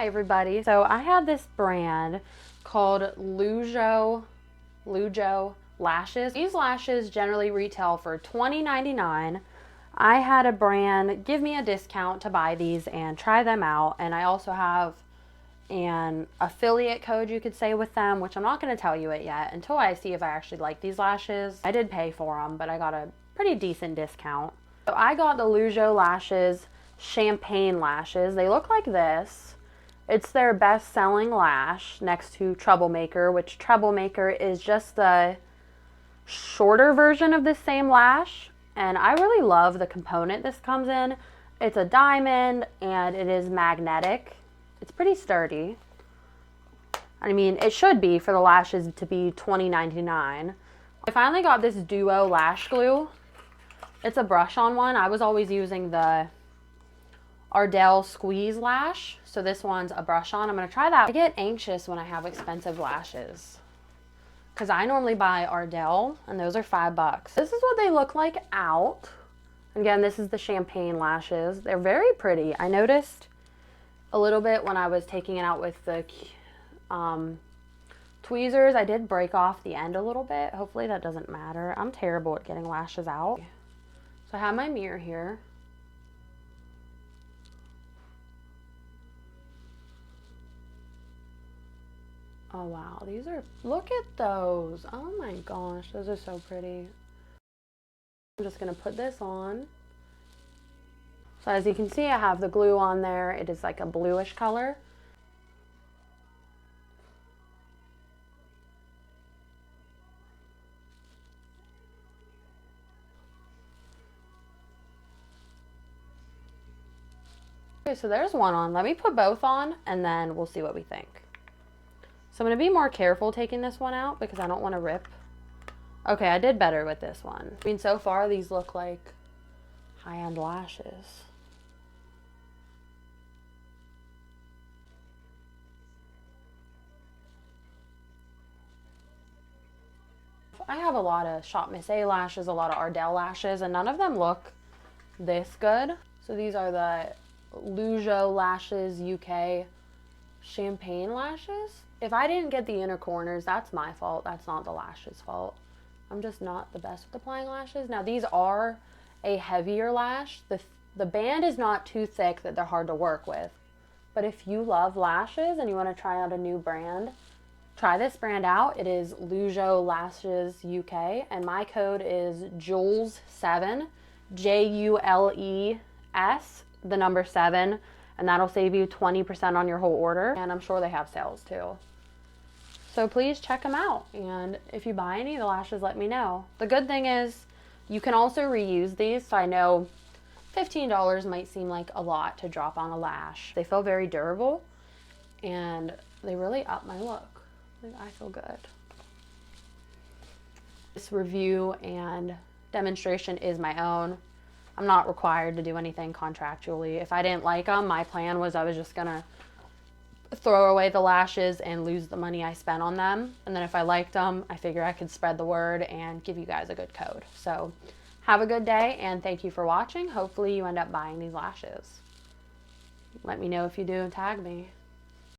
Hi everybody. So I have this brand called LujoLashes. These lashes generally retail for $20.99. I had a brand give me a discount to buy these and try them out, and I also have an affiliate code you could say with them, which I'm not going to tell you it yet until I see if I actually like these lashes. I did pay for them, but I got a pretty decent discount. So I got the LujoLashes champagne lashes. They look like this. It's their best-selling lash next to Troublemaker, which Troublemaker is just the shorter version of the same lash. And I really love the component this comes in. It's a diamond and it is magnetic. It's pretty sturdy. I mean, it should be for the lashes to be $20.99. I finally got this Duo lash glue. It's a brush-on one. I was always using the Ardell Squeeze Lash, so this one's a brush-on. I'm going to try that. I get anxious when I have expensive lashes because I normally buy Ardell, and those are $5. This is what they look like out. Again, this is the champagne lashes. They're very pretty. I noticed a little bit when I was taking it out with the tweezers. I did break off the end a little bit. Hopefully that doesn't matter. I'm terrible at getting lashes out. So I have my mirror here. Oh wow, these are, look at those. Oh my gosh, those are so pretty. I'm just gonna put this on. So as you can see, I have the glue on there. It is like a bluish color. Okay, so there's one on. Let me put both on and then we'll see what we think. So I'm going to be more careful taking this one out because I don't want to rip. Okay, I did better with this one. I mean, so far these look like high-end lashes. I have a lot of Shop Miss A lashes, a lot of Ardell lashes, and none of them look this good. So these are the LujoLashes UK champagne lashes. If I didn't get the inner corners, that's my fault. That's not the lashes' fault. I'm just not the best with applying lashes. Now these are a heavier lash. The band is not too thick that they're hard to work with. But if you love lashes and you want to try out a new brand, try this brand out. It is LujoLashes UK, and my code is Jules7, Jules, the number 7, and that'll save you 20% on your whole order. And I'm sure they have sales too. So please check them out. And if you buy any of the lashes, let me know. The good thing is you can also reuse these. So I know $15 might seem like a lot to drop on a lash. They feel very durable and they really up my look. I feel good. This review and demonstration is my own. I'm not required to do anything contractually. If I didn't like them, my plan was I was just gonna throw away the lashes and lose the money I spent on them. And then if I liked them, I figure I could spread the word and give you guys a good code. So have a good day and thank you for watching. Hopefully you end up buying these lashes. Let me know if you do and tag me.